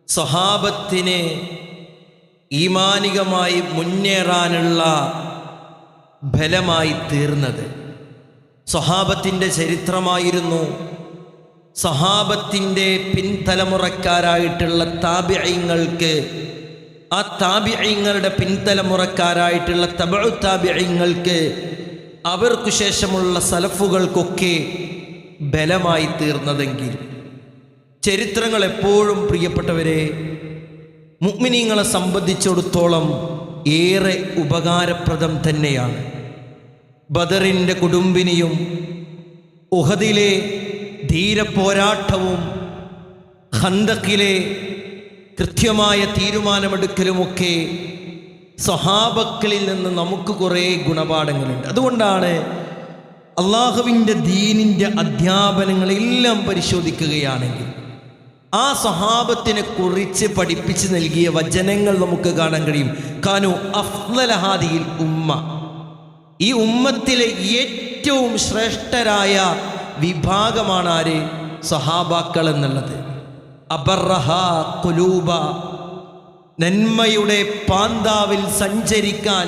സ്വഹാബത്തിന് ഈമാനികമായി മുന്നേറാനുള്ള ബലമായി തീർന്നത് സ്വഹാബത്തിൻ്റെ ചരിത്രമായിരുന്നു. സ്വഹാബത്തിൻ്റെ പിൻതലമുറക്കാരായിട്ടുള്ള താബിഈങ്ങൾക്ക്, ആ താബിഈങ്ങളുടെ പിൻതലമുറക്കാരായിട്ടുള്ള തബഉ താബിഈങ്ങൾക്ക്, അവർക്കു ശേഷമുള്ള സലഫുകൾക്കൊക്കെ ബലമായി തീർന്നതെങ്കിൽ ചരിത്രങ്ങൾ എപ്പോഴും പ്രിയപ്പെട്ടവരെ മുഅ്മിനീങ്ങളെ സംബന്ധിച്ചിടത്തോളം ഏറെ ഉപകാരപ്രദം തന്നെയാണ്. ബദറിൻ്റെ കുടുംബിനിയും ഉഹദിലെ ധീരപോരാട്ടവും ഖന്തക്കിലെ കൃത്യമായ തീരുമാനമെടുക്കലുമൊക്കെ സ്വഹാബക്കളിൽ നിന്ന് നമുക്ക് കുറേ ഗുണപാഠങ്ങളുണ്ട്. അതുകൊണ്ടാണ് അള്ളാഹുവിൻ്റെ ദീനിൻ്റെ അധ്യാപനങ്ങളെല്ലാം പരിശോധിക്കുകയാണെങ്കിൽ ആ സ്വഹാബത്തിനെ കുറിച്ച് പഠിപ്പിച്ച് നൽകിയ വചനങ്ങൾ നമുക്ക് കാണാൻ കഴിയും. കാനു അഫ്ളല ഹാദിഹിൽ ഉമ്മ, ഈ ഉമ്മത്തിലെ ഏറ്റവും ശ്രേഷ്ഠരായ വിഭാഗമാണ് ആര്? സ്വഹാബാക്കൾ എന്നുള്ളത്. അബർറഹ ഖുലൂബ, നന്മയുടെ പാന്താവിൽ സഞ്ചരിക്കാൻ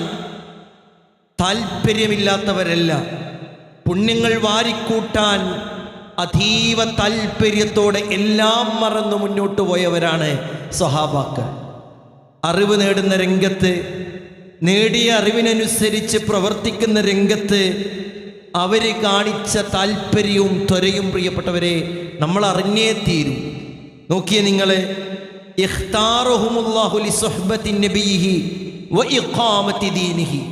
താല്പര്യമില്ലാത്തവരല്ല, പുണ്യങ്ങൾ വാരിക്കൂട്ടാൻ അതീവ താല്പര്യത്തോടെ എല്ലാം മറന്നു മുന്നോട്ട് പോയവരാണ് സ്വഹാബാക്കൾ. അറിവ് നേടുന്ന രംഗത്ത്, നേടിയ അറിവിനനുസരിച്ച് പ്രവർത്തിക്കുന്ന രംഗത്ത് അവർ കാണിച്ച താല്പര്യവും ത്വരയും പ്രിയപ്പെട്ടവരെ നമ്മൾ അറിഞ്ഞേ തീരും. നോക്കിയേ നിങ്ങൾ, ഇഖ്താറഹുമുല്ലാഹു ലിസുഹ്ബത്തി നബിയിഹി വഇഖാമത്തി ദീനിഹി,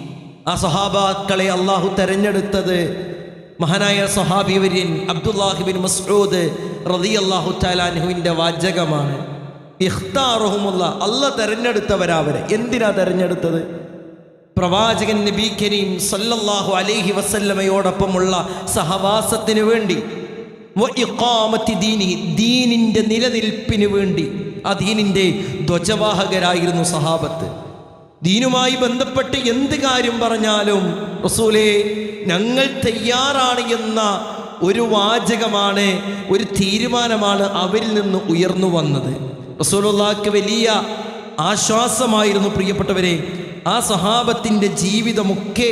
ആ സ്വഹാബാക്കളെ അള്ളാഹു തെരഞ്ഞെടുത്തത് മഹാനായ സ്വഹാബി വര്യൻ അബ്ദുല്ലാഹിബിൻ മസ്ഊദ് റളിയല്ലാഹു തആല അൻഹുവിൻ്റെ വാചകമാണ്. ഇഖ്താറഹുമുല്ലാ, അല്ലാഹ് തെരഞ്ഞെടുത്തവരവരെ. എന്തിനാ തെരഞ്ഞെടുത്തത്? പ്രവാചകൻ നബി കരീം സല്ലല്ലാഹു അലൈഹി വസല്ലമയോടൊപ്പമുള്ള സഹവാസത്തിന് വേണ്ടി, വഇഖാമത്തി ദീനിഹി, ദീനിൻ്റെ നിലനിൽപ്പിന് വേണ്ടി. ആ ദീനിൻ്റെ ധ്വജവാഹകരായിരുന്നു സഹാബത്ത്. ദീനുമായി ബന്ധപ്പെട്ട് എന്ത് കാര്യം പറഞ്ഞാലും റസൂലേ ഞങ്ങൾ തയ്യാറാണ് എന്ന ഒരു വാചകമാണ്, ഒരു തീരുമാനമാണ് അവരിൽ നിന്ന് ഉയർന്നു വന്നത്. റസൂലുള്ളാഹിക്ക് വലിയ ആശ്വാസമായിരുന്നു പ്രിയപ്പെട്ടവരെ ആ സഹാബത്തിൻ്റെ ജീവിതമൊക്കെ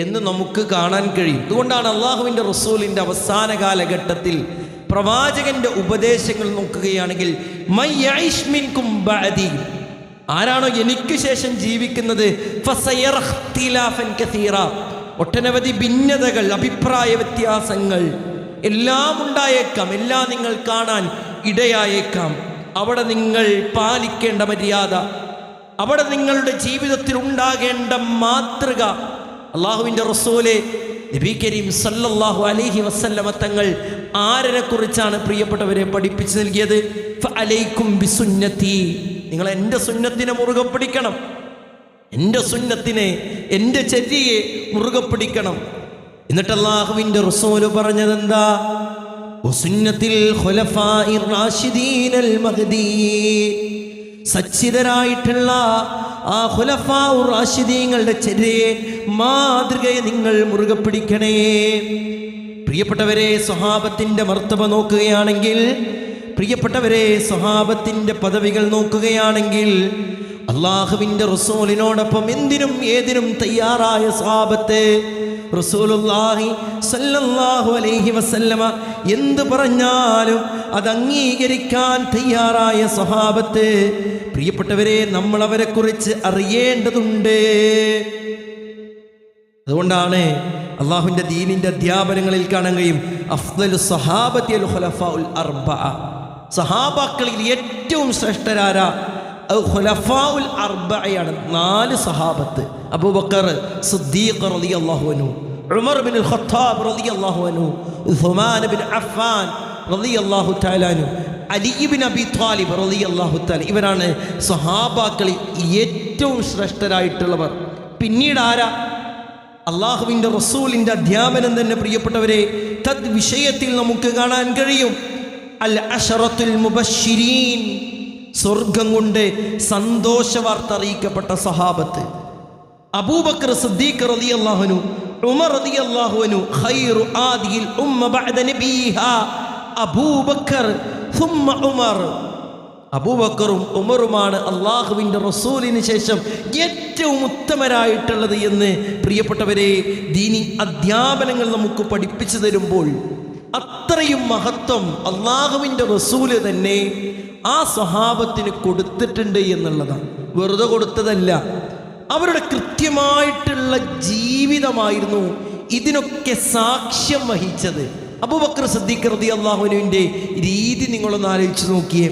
എന്ന് നമുക്ക് കാണാൻ കഴിയും. അതുകൊണ്ടാണ് അള്ളാഹുവിൻ്റെ റസൂലിൻ്റെ അവസാന കാലഘട്ടത്തിൽ പ്രവാചകന്റെ ഉപദേശങ്ങൾ നോക്കുകയാണെങ്കിൽ മൻ യഇശ് മിൻകും ബഅദി, ആരാണോ എനിക്ക് ശേഷം ജീവിക്കുന്നത്, ഫസയറ ഇഖ്തിലാഫൻ കസീറ, ഒട്ടനവധി ഭിന്നതകൾ, അഭിപ്രായ വ്യത്യാസങ്ങൾ എല്ലാം ഉണ്ടായേക്കാം, എല്ലാം നിങ്ങൾ കാണാൻ ഇടയായേക്കാം. അവിടെ നിങ്ങൾ പാലിക്കേണ്ട മര്യാദ, അവിടെ നിങ്ങളുടെ ജീവിതത്തിൽ ഉണ്ടാകേണ്ട മാതൃക, അള്ളാഹുവിൻ്റെ റസൂലെ നബി കരീം സല്ലല്ലാഹു അലൈഹി വസല്ലമ തങ്ങൾ ആരെ കുറിച്ചാണ് പ്രിയപ്പെട്ടവരെ പഠിപ്പിച്ചു നൽകിയത്? ഫഅലൈക്കും ബിസുന്നതി, നിങ്ങൾ എൻ്റെ സുന്നത്തിനെ മുറുകെ പിടിക്കണം, എൻ്റെ സുന്നത്തിനെ, എൻ്റെ ചര്യയെ മുറുകെ പിടിക്കണം. എന്നിട്ട് അല്ലാഹുവിൻ്റെ റസൂൽ പറഞ്ഞത് എന്താ? വസുന്നത്തിൽ ഖുലഫാഇർ റാഷിദീനൽ മഹ്ദിയീൻ, സച്ചിതരായിട്ടുള്ള ആ ഖുലഫാഉർ റാഷിദീങ്ങളുടെ ചര്യയെ, മാതൃകയെ നിങ്ങൾ മുറുകെ പിടിക്കണേ. പ്രിയപ്പെട്ടവരെ, സ്വഹാബത്തിൻ്റെ മർത്തബ നോക്കുകയാണെങ്കിൽ, പ്രിയപ്പെട്ടവരെ സ്വഹാബത്തിൻ്റെ പദവികൾ നോക്കുകയാണെങ്കിൽ, അള്ളാഹുവിൻ്റെ റസൂലിനോടൊപ്പം എന്തിനും ഏതിനും തയ്യാറായ സ്വഹാബത്തെ, റസൂലുള്ളാഹി സല്ലല്ലാഹു അലൈഹി വസല്ലമ എന്ത് പറഞ്ഞാലും അത് അംഗീകരിക്കാൻ തയ്യാറായ സ്വഹാബത്ത്, പ്രിയപ്പെട്ടവരെ നമ്മൾ അവരെ കുറിച്ച് അറിയേണ്ടതുണ്ട്. അതുകൊണ്ടാണ് അള്ളാഹുവിൻ്റെ ദീനിൻ്റെ അധ്യാപനങ്ങളിൽ കാണാൻ കഴിയും അഫ്ദലു സ്വഹാബത്തി അൽ ഖുലഫാഉൽ അർബഅ, സഹാബാക്കളിൽ ഏറ്റവും ശ്രേഷ്ഠരാര ഖുലഫാഉൽ അർബഅയാണ്, 4 സഹാബത്ത്. അബൂബക്കർ സിദ്ദീഖ് റളിയല്ലാഹു അൻഹു, ഉമർ ഇബ്നുൽ ഖത്താബ് റളിയല്ലാഹു അൻഹു, ഉസ്മാൻ ഇബ്നു അഫ്ഫാൻ റളിയല്ലാഹു തആല അൻഹു, അലി ഇബ്നു അബി ത്വാലിബ് റളിയല്ലാഹു തആല, ഇവരാണ് സഹാബാക്കളിൽ ഏറ്റവും ശ്രേഷ്ഠരായിട്ടുള്ളവർ. പിന്നീട് ആരാ? അള്ളാഹുവിൻ്റെ റസൂലിൻ്റെ അധ്യാപനം തന്നെ പ്രിയപ്പെട്ടവരെ തദ് വിഷയത്തിൽ നമുക്ക് കാണാൻ കഴിയും. അൽ അശറത്തുൽ മുബശ്ശിരീൻ, സ്വർഗം കൊണ്ട് സന്തോഷ വാർത്ത അറിയിക്കപ്പെട്ട സഹാബത്ത്. അബൂബക്കർ സിദ്ദീഖ് റളിയല്ലാഹു അൻഹു, ഉമർ റളിയല്ലാഹു അൻഹു, ഖൈറു ആദിഹിൽ ഉമ്മ ബഅദ നബിഹാ അബൂബക്കർ സുമ്മ ഉമർ. അബൂബക്കറും ഉമറുമാണ് അള്ളാഹുവിൻ്റെ റസൂലിന് ശേഷം ഏറ്റവും ഉത്തമരായിട്ടുള്ളത് എന്ന് പ്രിയപ്പെട്ടവരെ ദീനി അധ്യാപനങ്ങൾ നമുക്ക് പഠിപ്പിച്ചു തരുമ്പോൾ അത്രയും മഹത്വം അള്ളാഹുവിൻ്റെ റസൂല് തന്നെ ആ സ്വഹാബത്തിന് കൊടുത്തിട്ടുണ്ട് എന്നുള്ളതാണ്. വെറുതെ കൊടുത്തതല്ല, അവരുടെ കൃത്യമായിട്ടുള്ള ജീവിതമായിരുന്നു ഇതിനൊക്കെ സാക്ഷ്യം വഹിച്ചത്. അബൂബക്കർ സിദ്ദീഖ് റളിയല്ലാഹു അൻഹുവിൻ്റെ രീതി നിങ്ങളൊന്ന് ആലോചിച്ച് നോക്കിയേ.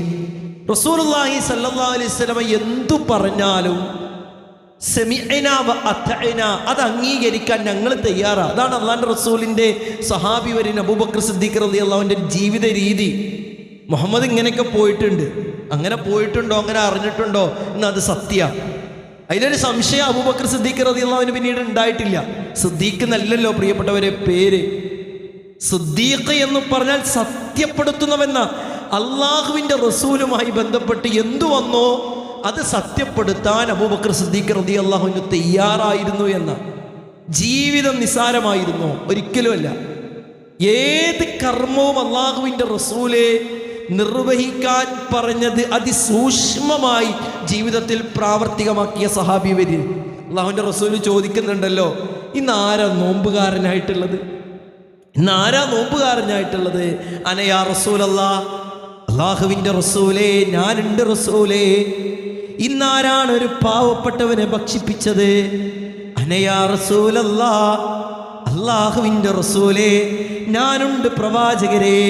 റസൂലുള്ളാഹി സ്വല്ലല്ലാഹു അലൈഹി വസല്ലം എന്തു പറഞ്ഞാലും സമിഅനാ വ അതഅനാ, അത് അംഗീകരിക്കാൻ ഞങ്ങൾ തയ്യാറാണ്. അതാണ് അള്ളാഹുവിൻ്റെ റസൂലിൻ്റെ സഹാബി വര്യൻ അബൂബക്കർ സിദ്ദീഖ് റളിയല്ലാഹുവിൻ്റെ ജീവിത രീതി. മുഹമ്മദ് ഇങ്ങനെയൊക്കെ പോയിട്ടുണ്ട്, അങ്ങനെ പോയിട്ടുണ്ടോ, അങ്ങനെ അറിഞ്ഞിട്ടുണ്ടോ എന്നത് സത്യ. അതിലൊരു സംശയം അബൂബക്കർ സിദ്ദീഖ് റളിയല്ലാഹുവിന് പിന്നീട് ഉണ്ടായിട്ടില്ല. സിദ്ദീഖ് എന്നല്ലല്ലോ പ്രിയപ്പെട്ടവരെ പേര്. സിദ്ദീഖ് എന്ന് പറഞ്ഞാൽ സത്യപ്പെടുത്തുന്നവെന്ന. അള്ളാഹുവിൻ്റെ റസൂലുമായി ബന്ധപ്പെട്ട് എന്തു വന്നോ അത് സത്യപ്പെടുത്താൻ അബൂബക്കർ സിദ്ദീഖ് റളിയല്ലാഹു തയ്യാറായിരുന്നു എന്ന. ജീവിതം നിസാരമായിരുന്നു, ഒരിക്കലുമല്ല. ഏത് കർമ്മവും അള്ളാഹുവിൻ്റെ റസൂല് നിർവഹിക്കാൻ പറഞ്ഞത് അതിസൂക്ഷ്മമായി ജീവിതത്തിൽ പ്രാവർത്തികമാക്കിയ സഹാബി വര്യൻ. അള്ളാഹുവിൻ്റെ റസൂല് ചോദിക്കുന്നുണ്ടല്ലോ, ഇന്ന് ആരാ നോമ്പുകാരനായിട്ടുള്ളത്? ഇന്നാരാ നോമ്പുകാരനായിട്ടുള്ളത്? അനയാ റസൂലല്ലാ, അള്ളാഹുവിൻ്റെ റസൂലേ ഞാനുണ്ട് റസൂലേ. ഇന്നാരാണ് ഒരു പാവപ്പെട്ടവനെ ഭക്ഷിപ്പിച്ചത്? അനയാ റസൂലല്ലാ, അള്ളാഹുവിൻ്റെ റസൂലേ ഞാനുണ്ട് പ്രവാചകരെ.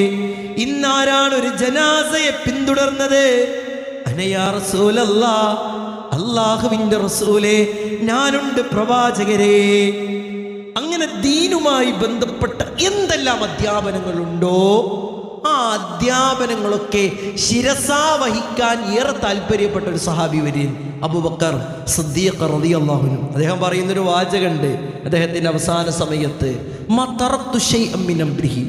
ഇന്നാരാണ് ഒരു ജനാസയെ പിന്തുടർന്നത്? അനയാ റസൂലല്ലാ, അള്ളാഹുവിൻ്റെ റസൂലേ ഞാനുണ്ട് പ്രവാചകരെ. അങ്ങനെ ദീനുമായി ബന്ധപ്പെട്ട എന്തെല്ലാം അധ്യാപനങ്ങളുണ്ടോ ആ അധ്യാപനങ്ങളൊക്കെ ശിരസാ വഹിക്കാൻ ഏറെ താല്പര്യപ്പെട്ട ഒരു സഹാബി വര്യൻ അബൂബക്കർ സിദ്ദീഖ് റളിയല്ലാഹു അൻഹു. അദ്ദേഹം പറയുന്നൊരു വാചകമുണ്ട് അദ്ദേഹത്തിൻ്റെ അവസാന സമയത്ത്, മതറത്തു ശൈഅൻ മിൻ അംരിഹി,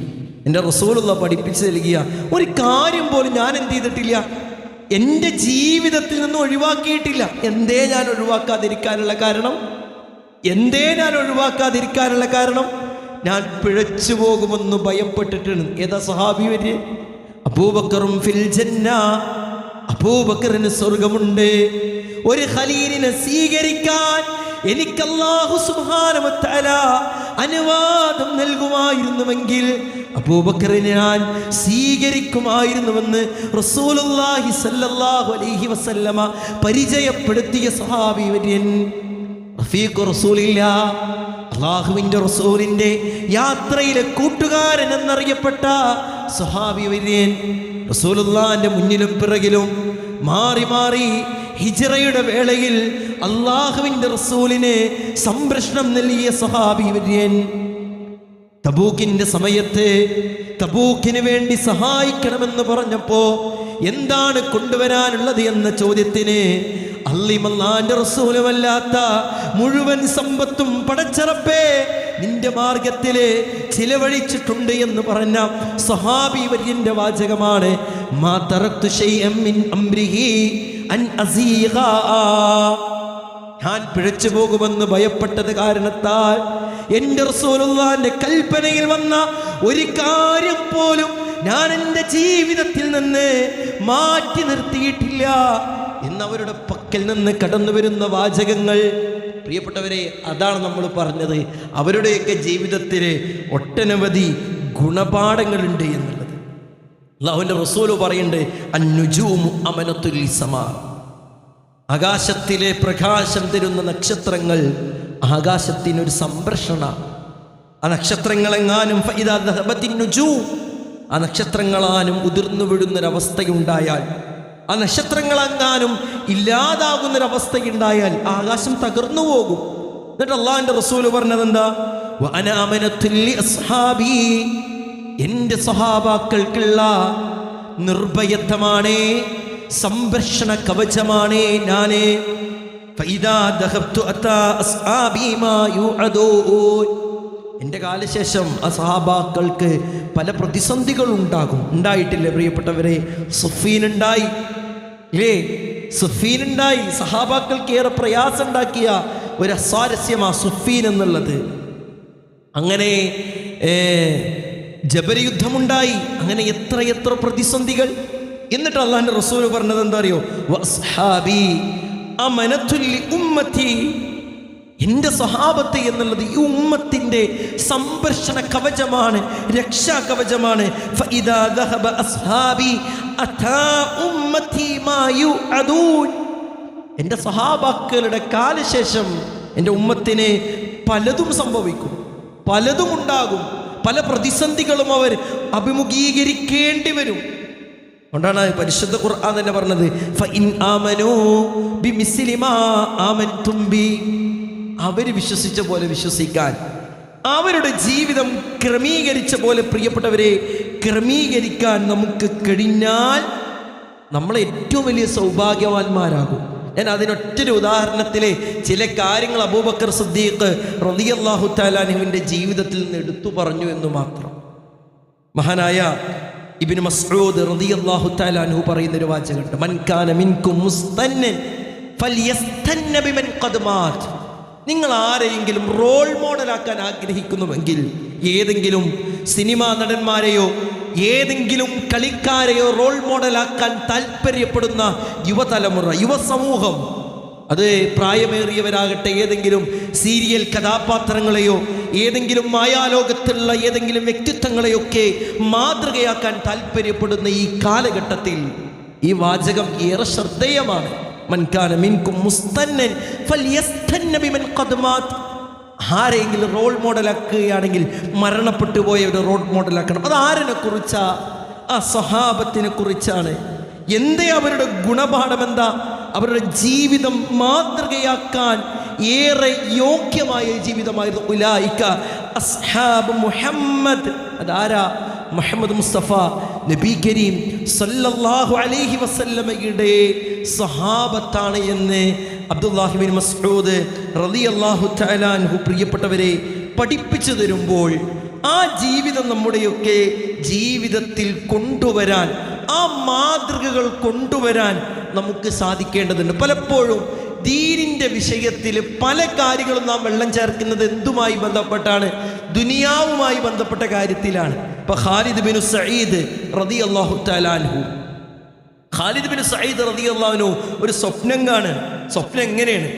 എൻ്റെ റസൂലുള്ള പഠിപ്പിച്ചു നൽകിയ ഒരു കാര്യം പോലും ഞാൻ എന്ത് ചെയ്തിട്ടില്ല, എൻ്റെ ജീവിതത്തിൽ നിന്ന് ഒഴിവാക്കിയിട്ടില്ല. എന്തേ ഞാൻ ഒഴിവാക്കാതിരിക്കാനുള്ള കാരണം? ഞാൻ പിഴച്ചു പോകുമെന്ന് ഭയപ്പെട്ടിട്ടാണ്. ഏതാ സഹാബി വര്യൻ? അബൂബക്കറും ഫിൽ ജന്ന, അബൂബക്കറിന് സ്വർഗമുണ്ട്. ഒരു ഖലീലിനെ സ്വീകരിക്കാൻ എനിക്ക് അല്ലാഹു സുബ്ഹാനഹു വ തആല അനുവാദം നൽകുമായിരുന്നുവെങ്കിൽ അബൂബക്കറിനെ ഞാൻ സ്വീകരിക്കുമായിരുന്നുവെന്ന് റസൂലുള്ളാഹി സ്വല്ലല്ലാഹു അലൈഹി വസല്ലമ പരിചയപ്പെടുത്തിയ സഹാബി വര്യൻ റഫീഖ് റസൂലില്ലാ, അള്ളാഹുവിൻ്റെ റസൂലിൻ്റെ യാത്രയിലെ കൂട്ടുകാരൻ എന്നറിയപ്പെട്ട സഹാബി വര്യൻ റസൂലുള്ളാഹിൻ്റെ മുന്നിലും പിറകിലും മാറി മാറി ഹിജ്റയുടെ വേളയിൽ അള്ളാഹുവിൻ്റെ റസൂലിന് സംരക്ഷണം നൽകിയ സഹാബി വര്യൻ. തബൂക്കിൻ്റെ സമയത്ത് തബൂക്കിന് വേണ്ടി സഹായിക്കണമെന്ന് പറഞ്ഞപ്പോ എന്താണ് കൊണ്ടുവരാനുള്ളത് എന്ന ചോദ്യത്തിന് അല്ലാഹുവിന്റെ റസൂലുമല്ലാത്ത മുഴുവൻ സമ്പത്തും പടച്ചറപ്പേ നിന്റെ മാർഗത്തില് ചിലവഴിച്ചിട്ടുണ്ട് എന്ന് പറഞ്ഞ സഹാബി വര്യന്റെ വാചകമാണ്, മാ തറക്തു ശൈഅൻ മിൻ അംരിഹി അൻ അസീഗാ, ഞാൻ പിഴച്ചു പോകുമെന്ന് ഭയപ്പെട്ടത് കാരണത്താൽ എൻ്റെ റസൂലുള്ളാഹിന്റെ കൽപ്പനയിൽ വന്ന ഒരു കാര്യം പോലും ഞാൻ എൻ്റെ ജീവിതത്തിൽ നിന്ന് മാറ്റി നിർത്തിയിട്ടില്ല എന്നവരുടെ പക്കൽ നിന്ന് കടന്നു വരുന്ന വാചകങ്ങൾ. പ്രിയപ്പെട്ടവരെ, അതാണ് നമ്മൾ പറഞ്ഞത്, അവരുടെയൊക്കെ ജീവിതത്തിൽ ഒട്ടനവധി ഗുണപാഠങ്ങളുണ്ട് എന്നുള്ളത്. അല്ലാഹുവിൻ്റെ റസൂല് പറയുന്നുണ്ട്, അന്നുജൂമു അമനത്തുൽ സമാ, ആകാശത്തിലെ പ്രകാശം തരുന്ന നക്ഷത്രങ്ങൾ ആകാശത്തിനൊരു സംരക്ഷണ. ആ നക്ഷത്രങ്ങളെങ്ങാനും ഫഇദാ ദഹബത്തിൻ നുജൂം, ആ നക്ഷത്രങ്ങളാനും ഉതിർന്നു വിടുന്നൊരവസ്ഥയുണ്ടായാൽ, ആ നക്ഷത്രങ്ങളെങ്ങാനും ഇല്ലാതാകുന്നൊരവസ്ഥയുണ്ടായാൽ ആകാശം തകർന്നു പോകും. എന്നിട്ട് അള്ളാഹുവിൻ്റെ റസൂല് പറഞ്ഞത് എന്താ? വഅന അമനത്തുൽ അസ്ഹാബി, എൻ്റെ സഹാബാക്കൾക്കുള്ള നിർഭയത്വമാണ്, സംരക്ഷണ കവചമാണ് ഞാന്. ഫഇദാ ദഹബ്തു അതാ അസ്ഹാബി മാ യുഅദൂൻ, എൻ്റെ കാലശേഷം ആ സഹാബാക്കൾക്ക് പല പ്രതിസന്ധികൾ ഉണ്ടാകും. ഉണ്ടായിട്ടില്ലേ പ്രിയപ്പെട്ടവരെ? സുഫീൻ ഉണ്ടായി, ഇല്ലേ? സുഫീൻ ഉണ്ടായി. സഹാബാക്കൾക്ക് ഏറെ പ്രയാസം ഉണ്ടാക്കിയ ഒരു അസ്വാരസ്യമാ സുഫീൻ എന്നുള്ളത്. അങ്ങനെ ജബൽ യുദ്ധമുണ്ടായി. അങ്ങനെ എത്ര പ്രതിസന്ധികൾ. എന്നിട്ട് അള്ളാഹിന്റെ റസൂൽ പറഞ്ഞത് എന്താ അറിയോ? വസ്ഹാബി അമനത്തുൽ ഉമ്മത്തി, എൻ്റെ സ്വഹാബത്ത് എന്നുള്ളത് ഈ ഉമ്മത്തിൻ്റെ സംരക്ഷണ കവചമാണ്, രക്ഷാ കവചമാണ്. ഫഇദാ ദഹബ അസ്ഹാബി അതാ ഉമ്മത്തി മാ യുഅദൂൻ, എൻ്റെ സ്വഹാബാക്കളുടെ കാലശേഷം എൻ്റെ ഉമ്മത്തിന് പലതും സംഭവിക്കും, പലതും ഉണ്ടാകും, പല പ്രതിസന്ധികളും അവർ അഭിമുഖീകരിക്കേണ്ടി വരും. അതുകൊണ്ടാണ് പരിശുദ്ധ ഖുർആൻ തന്നെ പറഞ്ഞത് ഫഇൻ ആമനൂ ബിമിസ്ലി മാ ആമൻതും ബി, അവർ വിശ്വസിച്ച പോലെ വിശ്വസിക്കാൻ, അവരുടെ ജീവിതം ക്രമീകരിച്ച പോലെ പ്രിയപ്പെട്ടവരെ ക്രമീകരിക്കാൻ നമുക്ക് കഴിഞ്ഞാൽ നമ്മൾ ഏറ്റവും വലിയ സൗഭാഗ്യവാന്മാരാകും. ഞാൻ അതിനൊറ്റൊരു ഉദാഹരണത്തിലെ ചില കാര്യങ്ങൾ അബൂബക്കർ സിദ്ദീഖ് റളിയല്ലാഹു തആല അൻഹുവിൻ്റെ ജീവിതത്തിൽ നിന്ന് എടുത്തു പറഞ്ഞു എന്ന് മാത്രം. മഹാനായ ഇബ്നു മസ്ഊദ് റളിയല്ലാഹു തആല അൻഹു പറയുന്ന ഒരു വാചകമുണ്ട്, മൻ കാന മിൻകും മുസ്തന്നൻ ഫൽയസ്തന്ന ബിമൻ ഖദ് മാത്. നിങ്ങൾ ആരെയെങ്കിലും റോൾ മോഡലാക്കാൻ ആഗ്രഹിക്കുന്നുവെങ്കിൽ, ഏതെങ്കിലും സിനിമാ നടന്മാരെയോ ഏതെങ്കിലും കളിക്കാരെയോ റോൾ മോഡലാക്കാൻ താല്പര്യപ്പെടുന്ന യുവതലമുറ, യുവസമൂഹം, അത് പ്രായമേറിയവരാകട്ടെ, ഏതെങ്കിലും സീരിയൽ കഥാപാത്രങ്ങളെയോ ഏതെങ്കിലും മായാലോകത്തുള്ള ഏതെങ്കിലും വ്യക്തിത്വങ്ങളെയൊക്കെ മാതൃകയാക്കാൻ താല്പര്യപ്പെടുന്ന ഈ കാലഘട്ടത്തിൽ ഈ വാചകം ഏറെ ശ്രദ്ധേയമാണ്. മൻ കാന മിൻകും മുസ്തന്നൻ ഫൽയസ്തന്ന ബിമൻ ഖദ് മാത്. ആരെങ്കിലും റോൾ മോഡലാക്കുകയാണെങ്കിൽ മരണപ്പെട്ടു പോയവരെ റോൾ മോഡലാക്കണം. അത് ആരിനെ കുറിച്ചാ? ആ സ്വഹാബത്തിനെ കുറിച്ചാണ്. എന്തേ അവരുടെ ഗുണപാഠം എന്താ? അവരുടെ ജീവിതം മാതൃകയാക്കാൻ ഏറെ യോഗ്യമായ ജീവിതമായിരുന്നു. ഉലൈക അസ്ഹാബ് മുഹമ്മദ്. അതാരാ? മുഹമ്മദ് മുസ്തഫ നബി കരീം സല്ലല്ലാഹു അലൈഹി വസല്ലമയുടെ സ്വഹാബത്താണ് എന്ന് അബ്ദുല്ലാഹി ബിൻ മസ്ഊദ് റളിയല്ലാഹു തആല അൻഹു പ്രിയപ്പെട്ടവരെ പഠിപ്പിച്ചു തരുമ്പോൾ, ആ ജീവിതം നമ്മുടെയൊക്കെ ജീവിതത്തിൽ കൊണ്ടുവരാൻ, ആ മാതൃകകൾ കൊണ്ടുവരാൻ നമുക്ക് സാധിക്കേണ്ടതുണ്ട്. പലപ്പോഴും ദീനിൻ്റെ വിഷയത്തിൽ പല കാര്യങ്ങളും നാം വെള്ളം ചേർക്കുന്നത് എന്തുമായി ബന്ധപ്പെട്ടാണ്? ദുനിയാവുമായി ബന്ധപ്പെട്ട കാര്യത്തിലാണ്. ഇപ്പൊ ഖാലിദ് ബിൻ സഈദ് റളിയല്ലാഹു തആല അൻഹു, ഖാലിദ് ബിൻ സഈദ് റളിയല്ലാഹു അൻഹു ഒരു സ്വപ്നം കാണുകയാണ്. സ്വപ്നം എങ്ങനെയാണ്?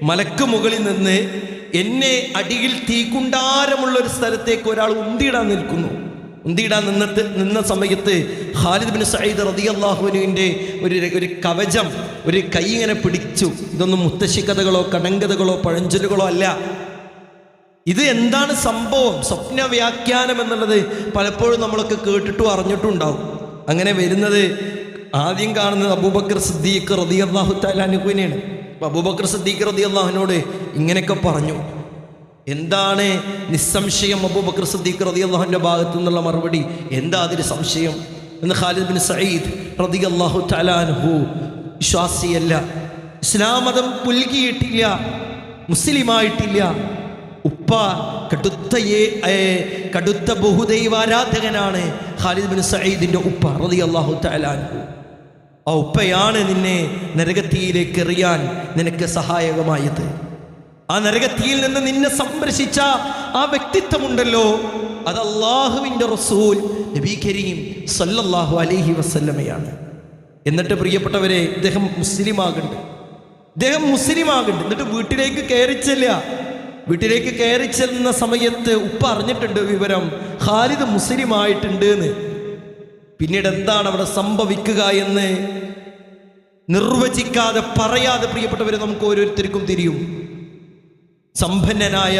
മലക്ക് മുകളിൽ നിന്ന് എന്നെ അടിയിൽ തീക്കുണ്ടാരമുള്ള ഒരു സ്ഥലത്തേക്ക് ഒരാൾ ഉന്തിയിടാൻ നിൽക്കുന്നു. ഉന്തിയിടാൻ നിന്ന സമയത്ത് ഖാലിദ് ബിൻ സഈദ് റളിയല്ലാഹു അൻഹുവിൻ്റെ ഒരു കവചം, ഒരു കൈ ഇങ്ങനെ പിടിച്ചു. ഇതൊന്നും മുത്തശ്ശി കഥകളോ കടങ്കഥകളോ പഴഞ്ചൊല്ലുകളോ അല്ല. ഇത് എന്താണ് സംഭവം? സ്വപ്ന വ്യാഖ്യാനം എന്നുള്ളത് പലപ്പോഴും നമ്മളൊക്കെ കേട്ടിട്ടും അറിഞ്ഞിട്ടും ഉണ്ടാവും. അങ്ങനെ വരുന്നത് ആദ്യം കാണുന്നത് അബൂബക്കർ സിദ്ദീഖ് റളിയല്ലാഹു തആല അൻഹുവിനെയാണ്. അബൂബക്കർ സിദ്ദീഖ് റളിയല്ലാഹു അൻഹുവിനോട് ഇങ്ങനെയൊക്കെ പറഞ്ഞു. എന്താണ് നിസ്സംശയം അബൂബക്കർ സിദ്ദീഖ് റളിയല്ലാഹു അൻഹുവിൻ്റെ ഭാഗത്തു നിന്നുള്ള മറുപടി? എന്താ അതിന് സംശയം എന്ന് ഖാലിദ് ബിൻ സഈദ് റളിയല്ലാഹു തആല അൻഹു വിശ്വാസിയല്ല, ഇസ്ലാം മതം പുൽകിയിട്ടില്ല, മുസ്ലിമായിട്ടില്ല. ഉപ്പ കടുത്ത ബഹുദൈവാരാധകനാണ് ഖാലിദ് ബിൻ സഈദിൻ്റെ ഉപ്പ റളിയല്ലാഹു തആല അൻഹു. ആ ഉപ്പയാണ് നിന്നെ നരകത്തിയിലേക്ക് എറിയാൻ നിനക്ക് സഹായകമായത്. ആ നരകത്തിയിൽ നിന്ന് നിന്നെ സംരക്ഷിച്ച ആ വ്യക്തിത്വമുണ്ടല്ലോ, അത് അല്ലാഹുവിൻ്റെ റസൂൽ നബി കരീം സല്ലല്ലാഹു അലൈഹി വസല്ലമയാണ്. എന്നിട്ട് പ്രിയപ്പെട്ടവരെ, ഇദ്ദേഹം മുസ്ലിമാകുന്നുണ്ട്. എന്നിട്ട് വീട്ടിലേക്ക് കയറി ചെല്ലുന്ന സമയത്ത് ഉപ്പ അറിഞ്ഞിട്ടുണ്ട് വിവരം, ഖാലിദ് മുസ്ലിമായിട്ടുണ്ട് എന്ന്. പിന്നീട് എന്താണ് അവിടെ സംഭവിക്കുക എന്ന് നിർവചിക്കാതെ, പറയാതെ പ്രിയപ്പെട്ടവരെ നമുക്ക് ഓരോരുത്തർക്കും തിരിയും. സമ്പന്നനായ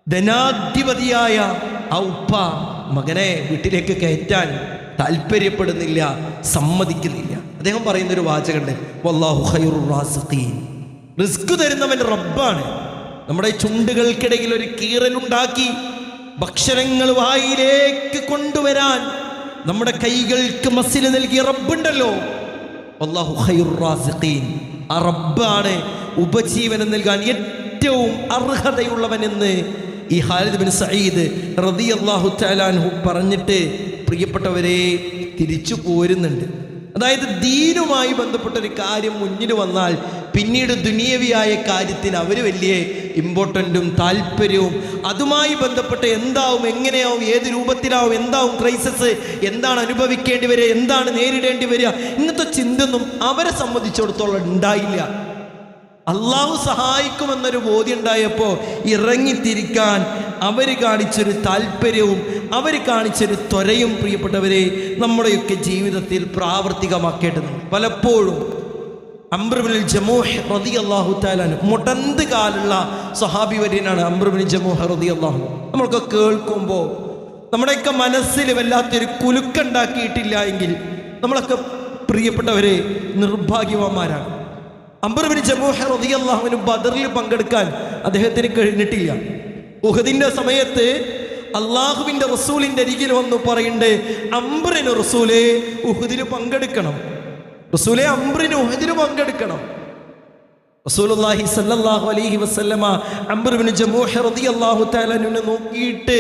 ധനാധിപതിയായ ആ ഉപ്പ മകനെ വീട്ടിലേക്ക് കയറ്റാൻ താല്പര്യപ്പെടുന്നില്ല, സമ്മതിക്കുന്നില്ല. അദ്ദേഹം പറയുന്നൊരു വാചകമുണ്ട്, വല്ലാഹു ഖൈറുർ റാസിഖീൻ. റിസ്ക് തരുന്നവൻ റബ്ബാണ്. നമ്മുടെ ചുണ്ടുകൾക്കിടയിൽ ഒരു കീറലുണ്ടാക്കി ഭക്ഷണങ്ങൾ വായിലേക്ക് കൊണ്ടുവരാൻ നമ്മുടെ കൈകൾക്ക് മസിൽ നൽകിയ റബ്ബുണ്ടല്ലോ, വല്ലാഹു ഖൈറുർ റാസിഖീൻ. ആ റബ്ബാണ് ഉപജീവനം നൽകാൻ ഏറ്റവും അർഹതയുള്ളവനെന്ന് ഈ ഖാലിദ് ബിൻ സഈദ് റളിയല്ലാഹു തആല അൻഹു പറഞ്ഞിട്ട് പ്രിയപ്പെട്ടവരെ തിരിച്ചു പോരുന്നുണ്ട്. അതായത് ദീനുമായി ബന്ധപ്പെട്ട ഒരു കാര്യം മുന്നിൽ വന്നാൽ പിന്നീട് ദുനിയവിയായ കാര്യത്തിന് അവർ വലിയ ഇമ്പോർട്ടൻറ്റും താല്പര്യവും അതുമായി ബന്ധപ്പെട്ട് എന്താവും, എങ്ങനെയാവും, ഏത് രൂപത്തിലാവും, എന്താവും ക്രൈസിസ്, എന്താണ് അനുഭവിക്കേണ്ടി വരിക, എന്താണ് നേരിടേണ്ടി വരിക, ഇങ്ങനത്തെ ചിന്തയൊന്നും അവരെ സംബന്ധിച്ചിടത്തോളം ഉണ്ടായില്ല. അള്ളാഹു സഹായിക്കുമെന്നൊരു ബോധ്യം ഉണ്ടായപ്പോൾ ഇറങ്ങിത്തിരിക്കാൻ അവർ കാണിച്ചൊരു താല്പര്യവും അവർ കാണിച്ചൊരു ത്വരയും പ്രിയപ്പെട്ടവരെ നമ്മുടെയൊക്കെ ജീവിതത്തിൽ പ്രാവർത്തികമാക്കേണ്ടതുണ്ട്. പലപ്പോഴും അംർ ഇബ്നുൽ ജമൂഹ് റളിയല്ലാഹു തആല മുടന്ത് കാലുള്ള സ്വഹാബി വര്യനാണ് അംർ ഇബ്നുൽ ജമൂഹ് റളിയല്ലാഹു. നമ്മളൊക്കെ കേൾക്കുമ്പോൾ നമ്മുടെയൊക്കെ മനസ്സിൽ വല്ലാത്തൊരു കുലുക്കുണ്ടാക്കിയിട്ടില്ല എങ്കിൽ നമ്മളൊക്കെ പ്രിയപ്പെട്ടവരെ നിർഭാഗ്യവാന്മാരാണ്. അംർ ഇബ്നുൽ ജമൂഹ് റളിയല്ലാഹു അൻഹു ബദറിൽ പങ്കെടുക്കാൻ അദ്ദേഹത്തിന് കഴിഞ്ഞിട്ടില്ല. ഉഹദിന്റെ സമയത്ത് അള്ളാഹുവിന്റെ റസൂലിന്റെ അരികിൽ വന്ന് പറയുന്നുണ്ട്, അംറിന് റസൂലേ ഉഹദിൽ പങ്കെടുക്കണം, റസൂലേ അംറിന് ഉഹദിൽ പങ്കെടുക്കണം. റസൂലുള്ളാഹി സ്വല്ലല്ലാഹു അലൈഹി വസല്ലമ അംർ ഇബ്നുൽ ജമൂഹ് റളിയല്ലാഹു തആല അൻഹുവിനെ നോക്കിയിട്ട്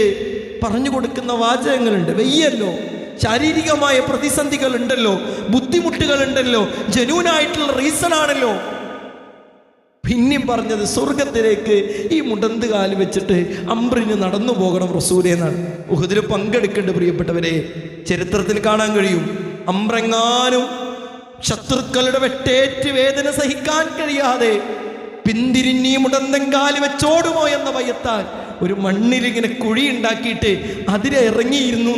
പറഞ്ഞു കൊടുക്കുന്ന വാചകങ്ങളുണ്ട്. വെയ്യല്ലോ, ശാരീരികമായ പ്രതിസന്ധികൾ ഉണ്ടല്ലോ, ബുദ്ധിമുട്ടുകൾ ഉണ്ടല്ലോ, ജനൂനായിട്ടുള്ള റീസൺ ആണല്ലോ. പിന്നെയും പറഞ്ഞത് സ്വർഗത്തിലേക്ക് ഈ മുടന്ത് കാല് വെച്ചിട്ട് അംറിന് നടന്നു പോകണം റസൂലേ എന്നാണ്. ഉഹദിൽ പങ്കെടുക്കേണ്ട പ്രിയപ്പെട്ടവരെ ചരിത്രത്തിൽ കാണാൻ കഴിയും. അംറെങ്ങാനും ശത്രുക്കളുടെ വെട്ടേറ്റ് വേദന സഹിക്കാൻ കഴിയാതെ പിന്തിരിഞ്ഞി മുടന്തങ്കാല് വെച്ചോടുമോ എന്ന ഭയത്താൽ ഒരു മണ്ണിലിങ്ങനെ കുഴി ഉണ്ടാക്കിയിട്ട് അതിലിറങ്ങിയിരുന്നു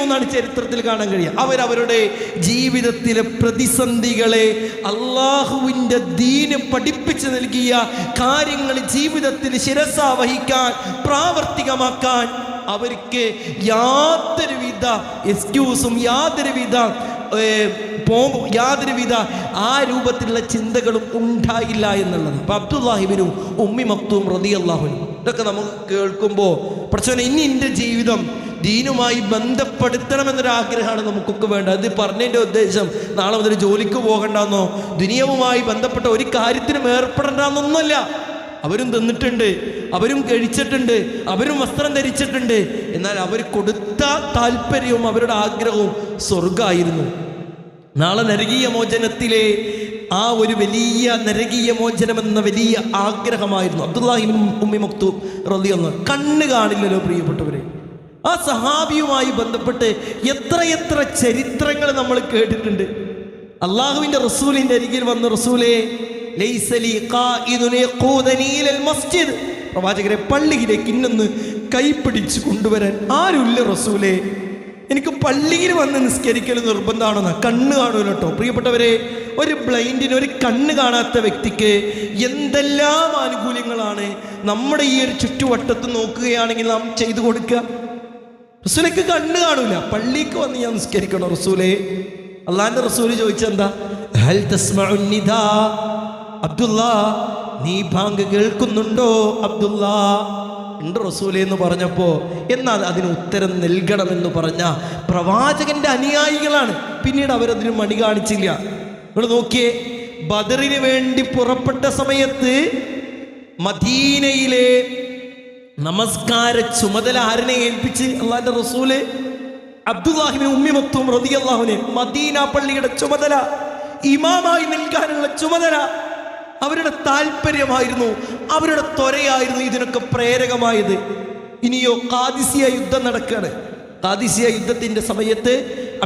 എന്നാണ് ചരിത്രത്തിൽ കാണാൻ കഴിയുക. അവരവരുടെ ജീവിതത്തിലെ പ്രതിസന്ധികളെ അള്ളാഹുവിൻ്റെ ദീന് പഠിപ്പിച്ചു നൽകിയ കാര്യങ്ങൾ ജീവിതത്തിൽ ശിരസാ വഹിക്കാൻ, പ്രാവർത്തികമാക്കാൻ അവർക്ക് യാതൊരുവിധ എക്സ്ക്യൂസും യാതൊരുവിധ ആ രൂപത്തിലുള്ള ചിന്തകളും ഉണ്ടായില്ല എന്നുള്ളത്. അപ്പൊ അബ്ദുല്ലാഹി ഇബ്നു ഉമ്മി മക്തൂം റളിയല്ലാഹു അൻഹു ഇതൊക്കെ നമുക്ക് കേൾക്കുമ്പോൾ പഠിച്ചോനെ ഇനി എൻ്റെ ജീവിതം ദീനുമായി ബന്ധപ്പെടുത്തണമെന്നൊരു ആഗ്രഹമാണ് നമുക്കൊക്കെ വേണ്ടത്. അത് പറഞ്ഞതിൻ്റെ ഉദ്ദേശം നാളെ മുതൽ ജോലിക്ക് പോകണ്ടെന്നോ ദുനിയവുമായി ബന്ധപ്പെട്ട ഒരു കാര്യത്തിനും ഏർപ്പെടണ്ടെന്നൊന്നുമല്ല. അവരും തിന്നിട്ടുണ്ട്, അവരും കഴിച്ചിട്ടുണ്ട്, അവരും വസ്ത്രം ധരിച്ചിട്ടുണ്ട്. എന്നാൽ അവർ കൊടുത്ത താല്പര്യവും അവരുടെ ആഗ്രഹവും സ്വർഗമായിരുന്നു. നാളെ നരകീയ മോചനത്തിലെ ആ ഒരു വലിയ നരകീയ മോചനം എന്ന വലിയ ആഗ്രഹമായിരുന്നു അബ്ദുല്ലാഹി ഇബ്നു ഉമ്മി മക്തൂം റളിയല്ലാഹു അൻഹു. കണ്ണ് കാണില്ലല്ലോ പ്രിയപ്പെട്ടവരെ. ആ സഹാബിയുമായി ബന്ധപ്പെട്ട് എത്രയെത്ര ചരിത്രങ്ങൾ നമ്മൾ കേട്ടിട്ടുണ്ട്. അള്ളാഹുവിൻ്റെ റസൂലിൻ്റെ അരികിൽ വന്ന് റസൂലേ പ്രവാചകരെ പള്ളിയിലേക്ക് ഇന്നൊന്ന് കൈപ്പിടിച്ച് കൊണ്ടുവരാൻ ആരുമില്ല റസൂലേ, എനിക്ക് പള്ളിയിൽ വന്ന് നിസ്കരിക്കൽ നിർബന്ധമാണെന്ന്. കണ്ണ് കാണൂല കേട്ടോ പ്രിയപ്പെട്ടവരെ. ഒരു ബ്ലൈൻഡിന്, ഒരു കണ്ണ് കാണാത്ത വ്യക്തിക്ക് എന്തെല്ലാം ആനുകൂല്യങ്ങളാണ് നമ്മുടെ ഈ ഒരു ചുറ്റുവട്ടത്ത് നോക്കുകയാണെങ്കിൽ നാം ചെയ്തു കൊടുക്കുക. റസൂലേക്ക് കണ്ണ് കാണൂല, പള്ളിക്ക് വന്ന് ഞാൻ നിസ്കരിക്കണോ റസൂലേ? അള്ളാന്റെ റസൂല് ചോദിച്ചെന്താ, ഹൽ തസ്മഉൻ നിദാ, അബ്ദുല്ലാ നീ ബാങ്ക് കേൾക്കുന്നുണ്ടോ അബ്ദുല്ലാ? ഉണ്ട് റസൂലേ എന്ന് പറഞ്ഞപ്പോ എന്നാൽ അതിന് ഉത്തരം നൽകണമെന്ന് പറഞ്ഞ പ്രവാചകന്റെ അനുയായികളാണ്. പിന്നീട് അവരതിന് മണി കാണിച്ചില്ല. നിങ്ങൾ നോക്കിയേ, ബദറിന് വേണ്ടി പുറപ്പെട്ട സമയത്ത് മദീനയിലെ നമസ്കാര ചുമതല ആരനെ ഏൽപ്പിച്ച് അള്ളാന്റെ റസൂല്? അബ്ദുല്ലാഹി ഇബ്നു ഉമ്മി മക്തൂം റളിയല്ലാഹു അൻഹു. മദീന പള്ളിയുടെ ചുമതല, ഇമാമായി നിൽക്കാനുള്ള ചുമതല അവരുടെ താല്പര്യമായിരുന്നു, അവരുടെ ത്വരയായിരുന്നു ഇതിനൊക്കെ പ്രേരകമായത്. ഇനിയോ ഖാദിസിയ യുദ്ധം നടക്കുകയാണ്. ഖാദിസിയ യുദ്ധത്തിന്റെ സമയത്ത്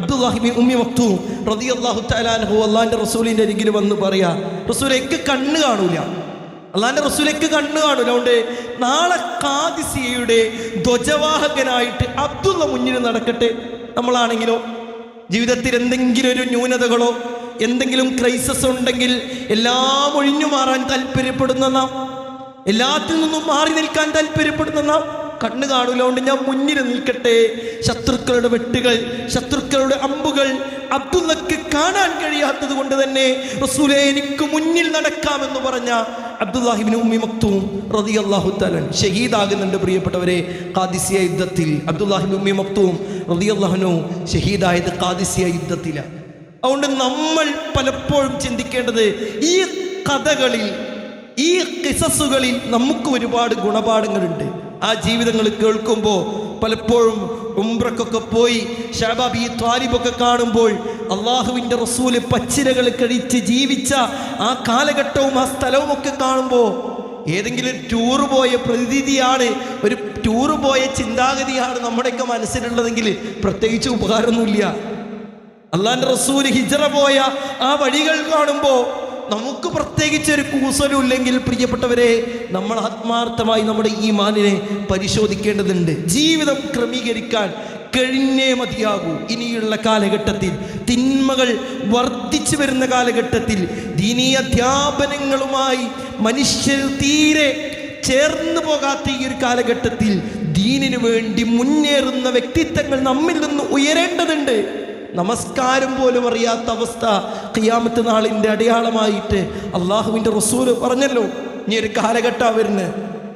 അബ്ദുല്ലാഹി ഇബ്നു ഉമ്മി മക്തൂം റളിയല്ലാഹു തആല അൻഹു അള്ളാന്റെ റസൂലിന്റെ അരികിൽ വന്ന് പറയാ, റസൂലേക്ക് കണ്ണ് കാണൂല, അള്ളാന്റെ റസൂലേക്ക് കണ്ണ് കാണൂല. അതുകൊണ്ട് നാളെ ഖാദിസിയയുടെ ധ്വജവാഹകനായിട്ട് അബ്ദുള്ള മുന്നിൽ നടക്കട്ടെ. നമ്മളാണെങ്കിലോ ജീവിതത്തിൽ എന്തെങ്കിലും ഒരു ന്യൂനതകളോ എന്തെങ്കിലും ക്രൈസിസ് ഉണ്ടെങ്കിൽ എല്ലാം ഒഴിഞ്ഞു മാറാൻ താല്പര്യപ്പെടുന്ന നാം, എല്ലാത്തിൽ നിന്നും മാറി നിൽക്കാൻ താല്പര്യപ്പെടുന്ന നാം കണ്ണ് കാണൂല. കൊണ്ട് ഞാൻ മുന്നിൽ നിൽക്കട്ടെ. ശത്രുക്കളുടെ വെട്ടുകൾ, ശത്രുക്കളുടെ അമ്പുകൾ അബ്ദുള്ളക്ക് കാണാൻ കഴിയാത്തത് കൊണ്ട് തന്നെ റസൂലേ എനിക്ക് മുന്നിൽ നടക്കാമെന്ന് പറഞ്ഞ അബ്ദുല്ലാഹി ഇബ്നു ഉമ്മി മക്തൂം റളിയല്ലാഹു തആല ഷഹീദാകുന്നുണ്ട് പ്രിയപ്പെട്ടവരെ ഖാദിസിയ യുദ്ധത്തിൽ. അബ്ദുല്ലാഹി ഇബ്നു ഉമ്മി മക്തൂം റളിയല്ലാഹു അൻഹു ഷഹീദായത് ഖാദിസിയ യുദ്ധത്തിലാണ്. അതുകൊണ്ട് നമ്മൾ പലപ്പോഴും ചിന്തിക്കേണ്ടത് ഈ കഥകളിൽ, ഈ ഖിസസുകളിൽ നമുക്ക് ഒരുപാട് ഗുണപാഠങ്ങളുണ്ട്. ആ ജീവിതങ്ങൾ കേൾക്കുമ്പോൾ പലപ്പോഴും ഉംറക്കൊക്കെ പോയി ശഅബ് ഈ ത്വാലിബൊക്കെ കാണുമ്പോൾ അള്ളാഹുവിൻ്റെ റസൂല് പച്ചിലകൾ കഴിച്ച് ജീവിച്ച ആ കാലഘട്ടവും ആ സ്ഥലവും ഒക്കെ കാണുമ്പോൾ ഏതെങ്കിലും ടൂറ് പോയ പ്രതീതിയാണ്, ഒരു ടൂറ് പോയ ചിന്താഗതിയാണ് നമ്മുടെയൊക്കെ മനസ്സിലുള്ളതെങ്കിൽ പ്രത്യേകിച്ച് ഉപകാരമൊന്നുമില്ല. അള്ളാഹിൻ്റെ റസൂല് ഹിജ്റ പോയ ആ വഴികൾ കാണുമ്പോൾ നമുക്ക് പ്രത്യേകിച്ച് ഒരു കൂസലും ഇല്ലെങ്കിൽ പ്രിയപ്പെട്ടവരെ, നമ്മൾ ആത്മാർത്ഥമായി നമ്മുടെ ഈമാനിനെ പരിശോധിക്കേണ്ടതുണ്ട്. ജീവിതം ക്രമീകരിക്കാൻ കഴിഞ്ഞേ മതിയാകൂ. ഇനിയുള്ള കാലഘട്ടത്തിൽ, തിന്മകൾ വർദ്ധിച്ചു വരുന്ന കാലഘട്ടത്തിൽ, ദീനീ അധ്യാപനങ്ങളുമായി മനുഷ്യർ തീരെ ചേർന്നു പോകാത്ത ഈ ഒരു കാലഘട്ടത്തിൽ ദീനിനു വേണ്ടി മുന്നേറുന്ന വ്യക്തിത്വങ്ങൾ നമ്മിൽ നിന്ന് ഉയരേണ്ടതുണ്ട്. നമസ്കാരം പോലും അറിയാത്ത അവസ്ഥ ഖിയാമത്ത് നാളിൻ്റെ അടയാളമായിട്ട് അള്ളാഹുവിൻ്റെ റസൂല് പറഞ്ഞല്ലോ. ഇനി ഒരു കാലഘട്ടം വരുന്നത്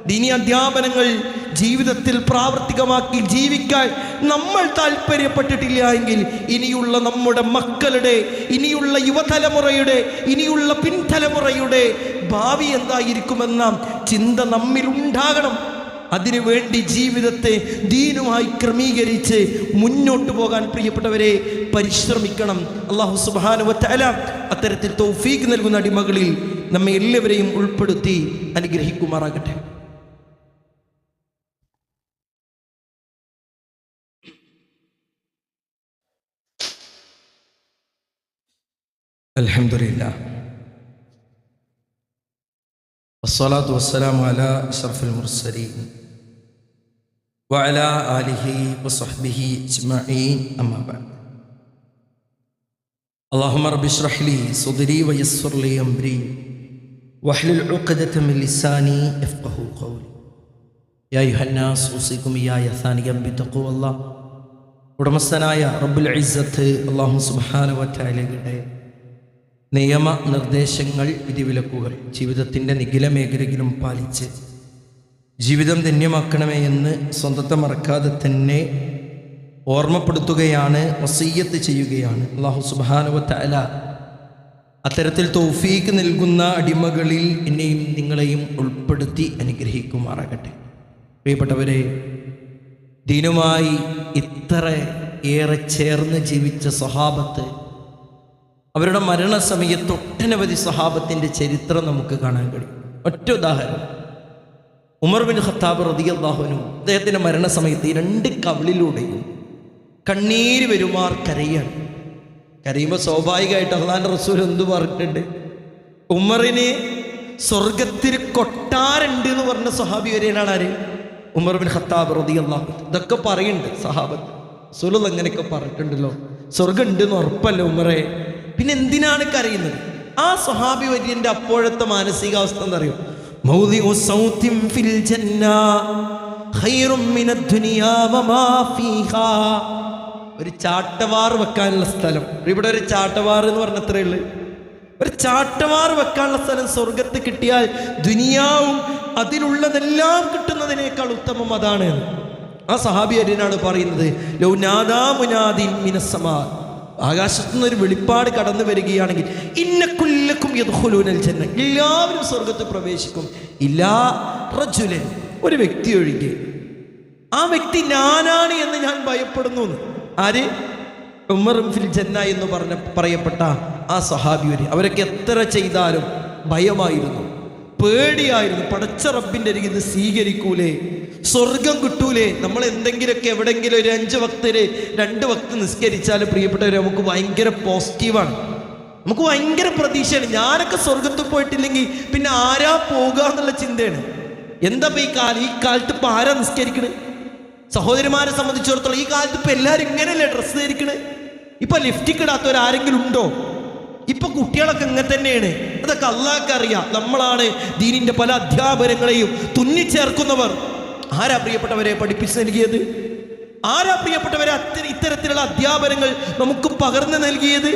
ദീനി അധ്യാപനങ്ങൾ ജീവിതത്തിൽ പ്രാവർത്തികമാക്കി ജീവിക്കാൻ നമ്മൾ താല്പര്യപ്പെട്ടിട്ടില്ല എങ്കിൽ ഇനിയുള്ള നമ്മുടെ മക്കളുടെ, ഇനിയുള്ള യുവതലമുറയുടെ, ഇനിയുള്ള പിൻതലമുറയുടെ ഭാവി എന്തായിരിക്കുമെന്ന ചിന്ത നമ്മിൽ ഉണ്ടാകണം. അതിനുവേണ്ടി ജീവിതത്തെ ദീനുമായി ക്രമീകരിച്ച് മുന്നോട്ട് പോകാൻ പ്രിയപ്പെട്ടവരെ പരിശ്രമിക്കണം. അല്ലാഹു സുബ്ഹാനഹു വ തആല അത്തരത്തിൽ തൗഫീഖ് നൽകുന്ന അടിമകളിൽ നമ്മെ എല്ലാവരെയും ഉൾപ്പെടുത്തി അനുഗ്രഹിക്കുമാറാകട്ടെ. അൽഹംദുലില്ലാഹ് വസ്സലാത്തു വസ്സലാമു അലാ അഷ്റഫിൽ മുർസലീൻ വഅലാ ആലിഹി വസഹ്ബിഹി അജ്മഈൻ അമ്മാ ബഅദ്. അല്ലാഹുമ്മ റബ്ബി ഇശ്റഹ് ലി സദ്രി വയസ്സിർ ലി അംരി വഹ്ലുൽ ഉഖ്ദത മിൻ ലിസാനി യഫ്ഖഹു ഖൗലി. യാ അയ്യുഹന്നാസ് ഉസീകും ഇയ്യായ സാനിയം ബിത്തഖ്വല്ലാഹ്. ഉടമസ്ഥനായ റബ്ബുൽ ഇസ്സത്ത് അല്ലാഹു സുബ്ഹാനഹു വ തആലയുടെ നിയമ നിർദ്ദേശങ്ങൾ, വിധിവിലക്കുകൾ ജീവിതത്തിൻ്റെ നിഖില മേഖലയിലും പാലിച്ച് ജീവിതം ധന്യമാക്കണമേ എന്ന് സ്വന്തത്തെ മറക്കാതെ തന്നെ ഓർമ്മപ്പെടുത്തുകയാണ്, വസിയ്യത്ത് ചെയ്യുകയാണ്. അല്ലാഹു സുബ്ഹാനഹു വ തആല അത്തരത്തിൽ തൗഫീഖ് നൽകുന്ന അടിമകളിൽ എന്നെയും നിങ്ങളെയും ഉൾപ്പെടുത്തി അനുഗ്രഹിക്കുമാറാകട്ടെ. പ്രിയപ്പെട്ടവരെ, ദീനുമായി ഇത്ര ഏറെ ചേർന്ന് ജീവിച്ച സ്വഹാബത്ത്, അവരുടെ മരണസമയത്ത് ഒട്ടനവധി സ്വഹാബത്തിൻ്റെ ചരിത്രം നമുക്ക് കാണാൻ കഴിയും. ഒറ്റ ഉദാഹരണം, ഉമർ ബിൻ ഖത്താബ് റളിയല്ലാഹു അൻഹു അദ്ദേഹത്തിൻ്റെ മരണസമയത്ത് ഈ രണ്ട് കവിളിലൂടെയും കണ്ണീര് വരുമാർ കരയാണ്. കരയുമ്പോൾ സ്വാഭാവികമായിട്ട് അല്ലാഹുവിൻ്റെ റസൂൽ എന്തു പറഞ്ഞിട്ടുണ്ട്? ഉമറിന് സ്വർഗത്തിൽ കൊട്ടാരുണ്ട് എന്ന് പറഞ്ഞ സ്വഹാബി വരെയാണ് ആര്? ഉമർ ബിൻ ഖത്താബ് റളിയല്ലാഹു അൻഹു. ഇതൊക്കെ പറയുന്നുണ്ട് സഹാബത്ത്. റസൂൽ അങ്ങനെയൊക്കെ പറഞ്ഞിട്ടുണ്ടല്ലോ, സ്വർഗം ഉണ്ടെന്ന് ഉറപ്പല്ല ഉമറെ, പിന്നെ എന്തിനാണ് കരയുന്നത്? ആ സ്വഹാബി വര്യൻ്റെ അപ്പോഴത്തെ മാനസികാവസ്ഥ എന്താ അറിയോ? മൗദിഉ സൗതിൻ ഫിൽ ജന്ന ഖൈറും മിനദ് ദുനിയാ വമാ ഫീഹാ. ഒരു ചാട്ടവാർ വെക്കാനുള്ള സ്ഥലം, ഇവിടെ ഒരു ചാട്ടവാർ എന്ന് പറഞ്ഞ എത്രയേ ഉള്ളൂ? ഒരു ചാട്ടവാർ വെക്കാനുള്ള സ്ഥലം സ്വർഗത്ത് കിട്ടിയാൽ ദുനിയാവും അതിലുള്ളതെല്ലാം കിട്ടുന്നതിനേക്കാൾ ഉത്തമം അതാണ്. ആ സഹാബി അര്യനാണ് പറയുന്നത്, ലൗ നാദാ മുനാദിൻ മിനസ്സമാ, ആകാശത്തുനിന്ന് ഒരു വെളിപ്പാട് കടന്നു വരികയാണെങ്കിൽ ഇന്നകുല്ലക്കും യദ്ഖുലൂനൽ ജന്ന, എല്ലാവരും സ്വർഗത്ത് പ്രവേശിക്കും, ഇല്ലാ റജുലൻ, ഒരു വ്യക്തി ഒഴികെ. ആ വ്യക്തി ഞാനാണ് എന്ന് ഞാൻ ഭയപ്പെടുന്നു. ആര്? ഉമർ ഫിൽ ജന്ന എന്ന് പറയപ്പെട്ട ആ സഹാബി വരെ. അവരൊക്കെ എത്ര ചെയ്താലും ഭയമായിരുന്നു, പേടിയായിരുന്നു. പടച്ച റബ്ബിൻ്റെ അരികിൽ ഇത് സ്വീകരിക്കൂലേ, സ്വർഗം കിട്ടൂലേ? നമ്മൾ എന്തെങ്കിലുമൊക്കെ എവിടെയെങ്കിലും ഒരു 5 വക്തില് 2 വക്ത് നിസ്കരിച്ചാൽ പ്രിയപ്പെട്ടവർ നമുക്ക് ഭയങ്കര പോസിറ്റീവാണ്, നമുക്ക് ഭയങ്കര പ്രതീക്ഷയാണ്. ഞാനൊക്കെ സ്വർഗത്തിൽ പോയിട്ടില്ലെങ്കിൽ പിന്നെ ആരാ പോകുക എന്നുള്ള ചിന്തയാണ്. എന്താ ഈ കാലത്ത് ഇപ്പം ആരാ നിസ്കരിക്കണേ? സഹോദരിമാരെ സംബന്ധിച്ചിടത്തോളം ഈ കാലത്ത് ഇപ്പം എല്ലാവരും ഇങ്ങനെയല്ലേ ഡ്രസ്സ് ധരിക്കണേ? ഇപ്പം ലിഫ്റ്റിക്ക് ഇടാത്തവരാരെങ്കിലും ഉണ്ടോ? ഇപ്പൊ കുട്ടികളൊക്കെ ഇങ്ങനെ തന്നെയാണ്. അതൊക്കെ അള്ളാഹ്ക്ക് അറിയാം. നമ്മളാണ് ദീനിന്റെ പല അധ്യാപനങ്ങളെയും തുന്നിച്ചേർക്കുന്നവർ. ആരാ പ്രിയപ്പെട്ടവരെ പഠിപ്പിച്ച് നൽകിയത്? ആരാ പ്രിയപ്പെട്ടവരെ ഇത്തരത്തിലുള്ള അധ്യാപനങ്ങൾ നമുക്ക് പകർന്നു നൽകിയത്?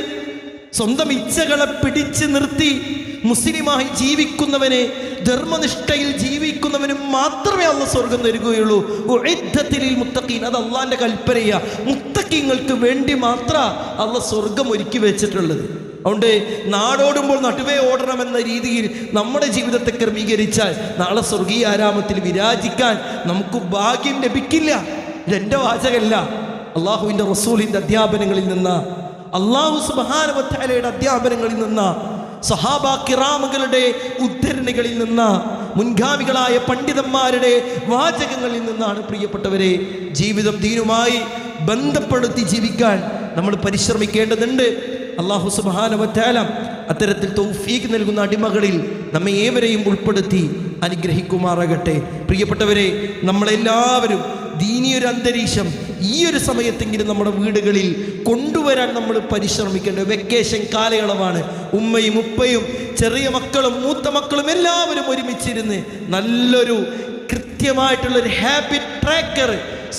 സ്വന്തം ഇച്ഛകളെ പിടിച്ചു നിർത്തി മുസ്ലിമായി ജീവിക്കുന്നവനെ, ധർമ്മനിഷ്ഠയിൽ ജീവിക്കുന്നവനും മാത്രമേ അള്ളാഹ് സ്വർഗം നൽകുകയുള്ളൂ. ഉഇദ്ദത്തിൽ മുത്തഖീൻ, അത് അള്ളാഹിന്റെ കൽപ്പനയാ. മുത്തഖീങ്ങൾക്ക് വേണ്ടി മാത്രം അള്ളാഹ് സ്വർഗം ഒരുക്കി വെച്ചിട്ടുള്ളത്. അതുകൊണ്ട് നാടോടുമ്പോൾ നടുവേ ഓടണമെന്ന രീതിയിൽ നമ്മുടെ ജീവിതത്തെ ക്രമീകരിച്ചാൽ നാളെ സ്വർഗീയ ആരാമത്തിൽ വിരാജിക്കാൻ നമുക്ക് ഭാഗ്യം ലഭിക്കില്ല. ഇതെൻ്റെ വാചകമല്ല, അള്ളാഹുവിൻ്റെ റസൂലിൻ്റെ അധ്യാപനങ്ങളിൽ നിന്ന്, അള്ളാഹു സുബ്ഹാനഹു വ തആലയുടെ അധ്യാപനങ്ങളിൽ നിന്ന്, സഹാബ കിറാമുകളുടെ ഉദ്ധരണികളിൽ നിന്ന്, മുൻഗാമികളായ പണ്ഡിതന്മാരുടെ വാചകങ്ങളിൽ നിന്നാണ് പ്രിയപ്പെട്ടവരെ ജീവിതം ദീനുമായി ബന്ധപ്പെടുത്തി ജീവിക്കാൻ നമ്മൾ പരിശ്രമിക്കേണ്ടതുണ്ട്. അല്ലാഹു സുബ്ഹാനഹു വ തആല അത്തരത്തിൽ തൗഫീഖ് നൽകുന്ന അടിമകളിൽ നമ്മെ ഏവരെയും ഉൾപ്പെടുത്തി അനുഗ്രഹിക്കുമാറാകട്ടെ. പ്രിയപ്പെട്ടവരെ, നമ്മളെല്ലാവരും ദീനിയൊരു അന്തരീക്ഷം ഈ ഒരു സമയത്തെങ്കിലും നമ്മുടെ വീടുകളിൽ കൊണ്ടുവരാൻ നമ്മൾ പരിശ്രമിക്കേണ്ട വെക്കേഷൻ കാലയളവാണ്. ഉമ്മയും ഉപ്പയും ചെറിയ മക്കളും മൂത്ത മക്കളും എല്ലാവരും ഒരുമിച്ചിരുന്ന് നല്ലൊരു കൃത്യമായിട്ടുള്ളൊരു ഹാബിറ്റ് ട്രാക്കർ,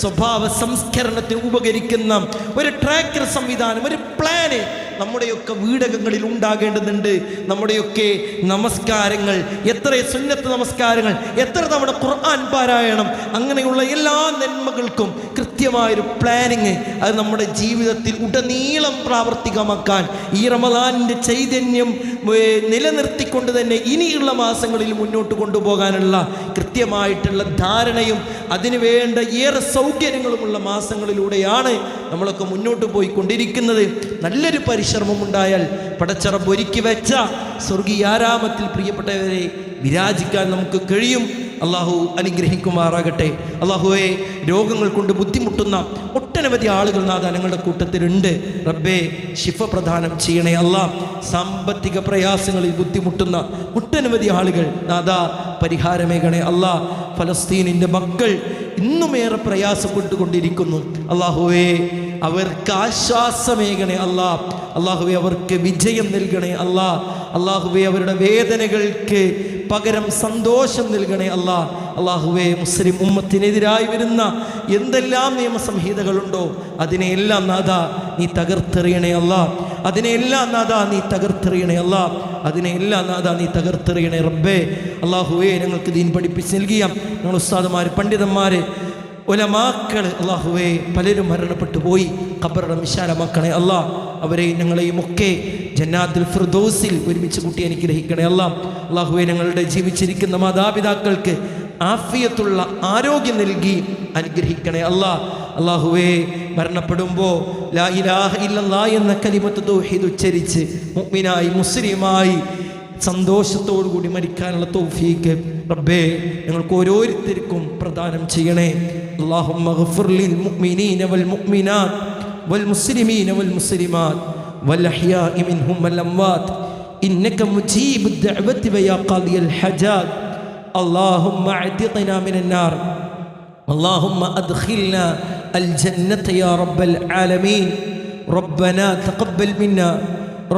സ്വഭാവ സംസ്കരണത്തിന് ഉപകരിക്കുന്ന ഒരു ട്രാക്കർ സംവിധാനം, ഒരു പ്ലാന് നമ്മുടെയൊക്കെ വീടകങ്ങളിൽ ഉണ്ടാകേണ്ടതുണ്ട്. നമ്മുടെയൊക്കെ നമസ്കാരങ്ങൾ, എത്ര സുന്നത്ത് നമസ്കാരങ്ങൾ, എത്ര തവണ ഖുർആൻ പാരായണം, അങ്ങനെയുള്ള എല്ലാ നന്മകൾക്കും കൃത്യമായൊരു പ്ലാനിങ് അത് നമ്മുടെ ജീവിതത്തിൽ ഉടനീളം പ്രാവർത്തികമാക്കാൻ ഈ റമദാനിൻ്റെ ചൈതന്യം നിലനിർത്തിക്കൊണ്ട് തന്നെ ഇനിയുള്ള മാസങ്ങളിൽ മുന്നോട്ട് കൊണ്ടുപോകാനുള്ള കൃത്യമായിട്ടുള്ള ധാരണയും അതിനുവേണ്ട ഏറെ സൗകര്യങ്ങളുമുള്ള മാസങ്ങളിലൂടെയാണ് നമ്മളൊക്കെ മുന്നോട്ട് പോയിക്കൊണ്ടിരിക്കുന്നത്. നല്ലൊരു പരിശ്രമം ഉണ്ടായാൽ പടച്ചറബ് ഒരുക്കി വെച്ച സ്വർഗീയാരാമത്തിൽ പ്രിയപ്പെട്ടവരെ വിരാജിക്കാൻ നമുക്ക് കഴിയും. അള്ളാഹു അനുഗ്രഹിക്കുമാറാകട്ടെ. അള്ളാഹുവെ, രോഗങ്ങൾ കൊണ്ട് ബുദ്ധിമുട്ടുന്ന ഒട്ടനവധി ആളുകൾ നാഥ ഞങ്ങളുടെ കൂട്ടത്തിലുണ്ട്. റബ്ബേ, ശിഫ പ്രദാനം ചെയ്യണേ അല്ലാ. സാമ്പത്തിക പ്രയാസങ്ങളിൽ ബുദ്ധിമുട്ടുന്ന ഒട്ടനവധി ആളുകൾ നാഥ പരിഹാരമേകണേ അല്ലാ. ഫലസ്തീനിൻ്റെ മക്കൾ ഇന്നുമേറെ പ്രയാസപ്പെട്ടുകൊണ്ടിരിക്കുന്നു. അള്ളാഹുവേ, അവർക്ക് ആശ്വാസമേകണേ അല്ലാ. അള്ളാഹുവേ, അവർക്ക് വിജയം നൽകണേ അല്ലാ. അള്ളാഹുവേ, അവരുടെ വേദനകൾക്ക് പകരം സന്തോഷം നൽകണേ അല്ലാ. അള്ളാഹുവേ, മുസ്ലിം ഉമ്മത്തിനെതിരായി വരുന്ന എന്തെല്ലാം നിയമസംഹിതകളുണ്ടോ അതിനെയെല്ലാം നാഥ നീ തകർത്തെറിയണേ അല്ലാ. അതിനെയെല്ലാം നാഥ നീ തകർത്തെറിയണേ അല്ലാ. അതിനെയെല്ലാം നാഥ നീ തകർത്തെറിയണേ റബ്ബേ. അള്ളാഹുവേ, ഞങ്ങൾക്ക് ദീൻ പഠിപ്പിച്ച് നൽകിയ ഞങ്ങൾ ഉസ്താദുമാർ, പണ്ഡിതന്മാർ, ഉലമാക്കൾ, അള്ളാഹുവേ, പലരും മരണപ്പെട്ടു പോയി. ഖബറിടം വിശാലമാക്കണേ അല്ലാ. അവരെയും ഞങ്ങളെയും ഒക്കെ ജന്നാത്തുൽ ഫിർദൗസിൽ ഒരുമിച്ച് കൂട്ടി അനുഗ്രഹിക്കണേ അല്ലാ. അള്ളാഹുവേ, ഞങ്ങളുടെ ജീവിച്ചിരിക്കുന്ന മാതാപിതാക്കൾക്ക് ആഫിയത്തുള്ള ആരോഗ്യം നൽകി അനുഗ്രഹിക്കണേ അല്ലാ. അള്ളാഹുവേ, മരണപ്പെടുമ്പോൾ ലാ ഇലാഹ ഇല്ലല്ലാഹ് എന്ന കലിമത്ത് തൗഹീദ് ഉച്ചരിച്ച് മുഅ്മിനായി മുസ്ലിമായി സന്തോഷത്തോടു കൂടി മരിക്കാനുള്ള തൗഫീഖ് റബ്ബേ ഞങ്ങൾക്ക് ഓരോരുത്തർക്കും പ്രദാനം ചെയ്യണേ. അല്ലാഹുമ്മ ഗ്ഫിർ ലിൽ മുഅ്മിനീന വൽ മുഅ്മിനാത്ത് വൽ മുസ്ലിമീന വൽ മുസ്ലിമാത്ത് വൽ അഹ്യാഇ മിൻഹും വൽ അംവാത്ത് ഇന്നക മുജീബുദ് ദഅവതി വയാ ഖാദിയൽ ഹജാത്ത്. اللهم اعتقنا من النار، اللهم أدخلنا الجنة يا رب العالمين. ربنا تقبل منا،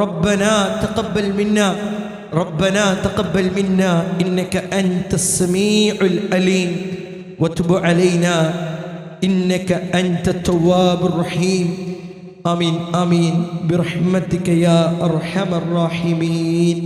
ربنا تقبل منا، ربنا تقبل منا إنك أنت السميع العليم وتب علينا إنك أنت التواب الرحيم. آمين آمين برحمتك يا أرحم الراحمين.